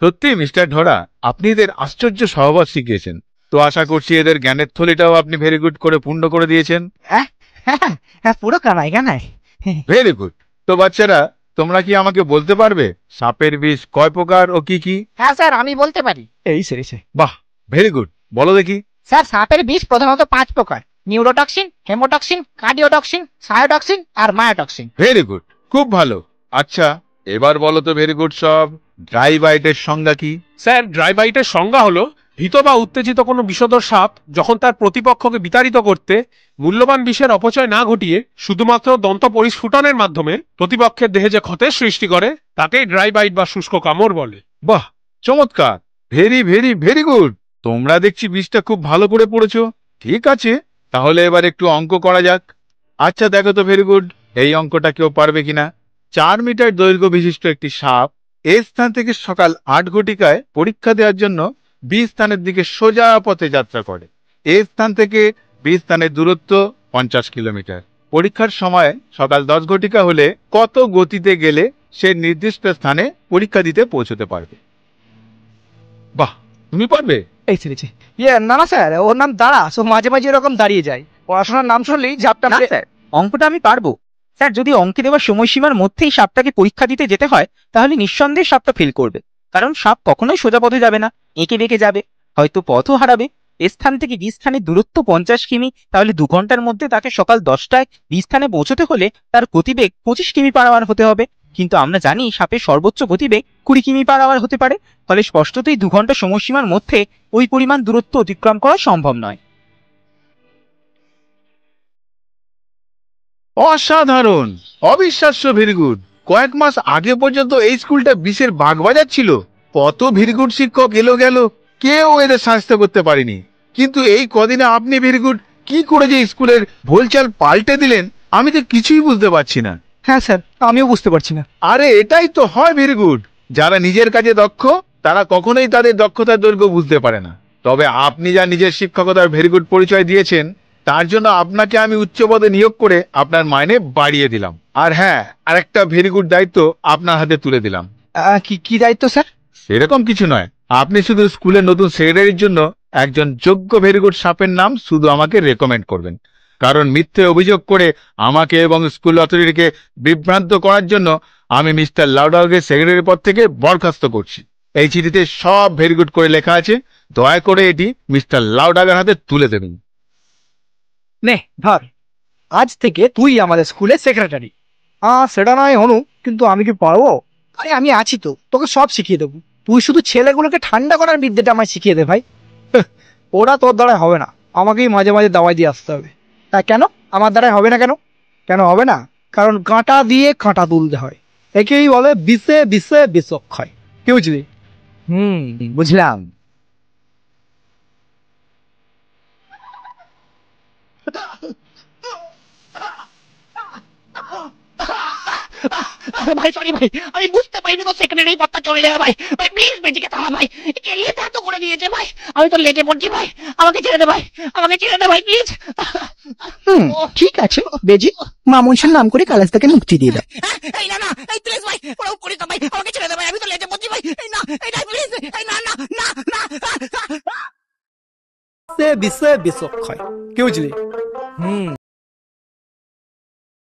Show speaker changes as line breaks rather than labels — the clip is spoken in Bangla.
সত্যি মিস্টার ধরা, আপনি এদের আশ্চর্য সহবাস শিখিয়েছেন। তো আশা করছি এদের জ্ঞানের থলিটাও আপনি ভেরি গুড করে পূর্ণ করে দিয়েছেন।
হ্যাঁ হ্যাঁ হ্যাঁ, পুরো কানাই কানাই।
Very good. তো বাচ্চারা, তোমরা কি আমাকে বলতে পারবে সাপের বিষ কয় প্রকার ও কি কি?
হ্যাঁ স্যার, আমি বলতে পারি।
এই সেরেছে।
বাহ, ভেরি গুড, বলো দেখি।
স্যার, সাপের বিষ প্রধানত 5 প্রকার: নিউরোটক্সিন, হেমোটক্সিন, কার্ডিওটক্সিন, সায়োটক্সিন আর মায়োটক্সিন।
ভেরি গুড, খুব ভালো। আচ্ছা, এবার বলো তো ভেরি গুড সব, ড্রাই বাইটের সংজ্ঞা কি?
স্যার, ড্রাই বাইটের সংজ্ঞা হলো ভীত বা উত্তেজিত কোনো বিষধর সাপ যখন তার প্রতিপক্ষকে বিতাড়িত করতে মূল্যবান বিষের অপচয় না ঘটিয়ে শুধুমাত্র দন্ত পরিস্ফুটনের মাধ্যমে প্রতিপক্ষের দেহে যে ক্ষতের সৃষ্টি করে তাকেই ড্রাই বাইট বা শুষ্ক কামড় বলে।
বাহ, চমৎকার, ভেরি ভেরি ভেরি গুড। তোমরা দেখছি বিষটা খুব ভালো করে পড়েছো। ঠিক আছে, তাহলে এবার একটু অঙ্ক করা যাক। আচ্ছা দেখো তো ভেরি গুড, এই অঙ্কটা কেউ পারবে কিনা। 4 মিটার দৈর্ঘ্য বিশিষ্ট একটি সাপ এ স্থান থেকে সকাল 8 ঘটিকায় পরীক্ষা দেওয়ার জন্য বি স্থানের দিকে সোজা পথে যাত্রা করে। এ স্থান থেকে বি স্থানের দূরত্ব 50 কিলোমিটার। পরীক্ষার সময় সকাল 10 ঘটিকা হলে কত গতিতে গেলে সে নির্দিষ্ট স্থানে পরীক্ষা দিতে পৌঁছতে পারবে? বাহ, তুমি পারবে।
এই সেরেছে। না না স্যার, ওর নাম দাঁড়া, সো মাঝে মাঝে এরকম দাঁড়িয়ে যায়। পড়াশোনার নাম শুনলেই ঝাপটা।
না স্যার, অঙ্কটা আমি পারবো। স্যার, যদি অঙ্কে দেওয়া সময়সীমার মধ্যেই সাপটাকে পরীক্ষা দিতে যেতে হয় তাহলে নিঃসন্দেহে সাপটা ফেল করবে। কারণ সাপ কখনোই সোজা পথে যাবে না, এঁকে বেঁকে যাবে, হয়তো পথও হারাবে। এ স্থান থেকে বি স্থানের দূরত্ব 50 কিমি, তাহলে 2 ঘন্টার মধ্যে তাকে সকাল 10টায় বি স্থানে পৌঁছতে হলে তার গতিবেগ 25 কিমি পার আওয়ার হতে হবে। কিন্তু আমরা জানি সাপের সর্বোচ্চ গতিবেগ 20 কিমি পার আওয়ার হতে পারে। ফলে স্পষ্টতই 2 ঘন্টা সময়সীমার মধ্যে ওই পরিমাণ দূরত্ব অতিক্রম করা সম্ভব নয়।
অসাধারণ, অবিশ্বাস্য, ভেরি গুড। কয়েক মাস আগে পর্যন্ত এই স্কুলটা বিষের বাগবাজার ছিল। কত ভেরি গুড শিক্ষক এলো গেল, কেউ এদের সাহায্য করতে পারেনি। কিন্তু এই কদিনে আপনি ভেরি গুড কি করে যে স্কুলের ভোলচাল পাল্টে দিলেন, আমি তো কিছুই বুঝতে পারছি না।
হ্যাঁ স্যার, আমিও বুঝতে পারছি না।
আরে এটাই তো হয় ভেরি গুড। যারা নিজের কাজে দক্ষ তারা কখনোই তাদের দক্ষতার দৈর্ঘ্য বুঝতে পারে না। তবে আপনি যা নিজের শিক্ষকতার ভেরি গুড পরিচয় দিয়েছেন, তার জন্য আপনাকে আমি উচ্চ পদে নিয়োগ করে আপনার মাইনে বাড়িয়ে দিলাম। আর হ্যাঁ, আরেকটা ভেরি গুড দায়িত্ব আপনার হাতে তুলে দিলাম।
কি কি দায়িত্ব স্যার?
সেরকম কিছু নয়, আপনি শুধু স্কুলের নতুন সেক্রেটারির জন্য একজন যোগ্য ভেরি গুড সাপের নাম শুধু আমাকে রেকমেন্ড করবেন। কারণ মিথ্যে অভিযোগ করে আমাকে এবং স্কুল অথরিটিকে বিভ্রান্ত করার জন্য আমি মিস্টার লাউডারকে সেক্রেটারি পদ থেকে বরখাস্ত করছি। এই চিঠিতে সব ভেরি গুড করে লেখা আছে। দয়া করে এটি মিস্টার লাউডারের হাতে তুলে দেবেন।
নে ধর, আজ থেকে তুই আমাদের স্কুলের সেক্রেটারি। সেটা নয় হনু, কিন্তু আমি কি পারবো? আরে আমি আছি তো, তোকে সব শিখিয়ে দেবো। তুই শুধু ছেলেগুলোকে ঠান্ডা করার বিদ্যাটা আমায় শিখিয়ে দে ভাই। ওরা তোর দ্বারায় হবে না, আমাকেই মাঝে মাঝে দাওয়াই দিয়ে আসতে হবে। তা কেন আমার দ্বারাই হবে না? কেন কেন হবে না? কারণ কাঁটা দিয়ে কাঁটা তুলতে হয়। একেই বলে বিষে বিষে বিষক্ষয়। কি বুঝলি? বুঝলাম।
ভাই সরি ভাই, আমি বুঝতে পারিনি তো সেক্রেটারি পদটা চলে যাবে। ভাই ভাই প্লিজ বেঁচে থামা ভাই, এলিয়ে এত করে দিয়েছে ভাই, আমি তো লেটে পড়ছি ভাই, আমাকে ছেড়ে দে ভাই, আমাকে ছেড়ে দে ভাই প্লিজ।
ঠিক আছে বেজি, মামুনসের নাম করে কালাস্তাকে মুক্তি দিয়ে দাও।
এই না না, এই প্লিজ ভাই, ওরা উপরে ভাই, আমাকে ছেড়ে দে ভাই, আমি তো লেটে পড়ছি ভাই। এই না, এই না প্লিজ, এই না না না না।
বিষে বিষক্ষয়। কি বুঝলি?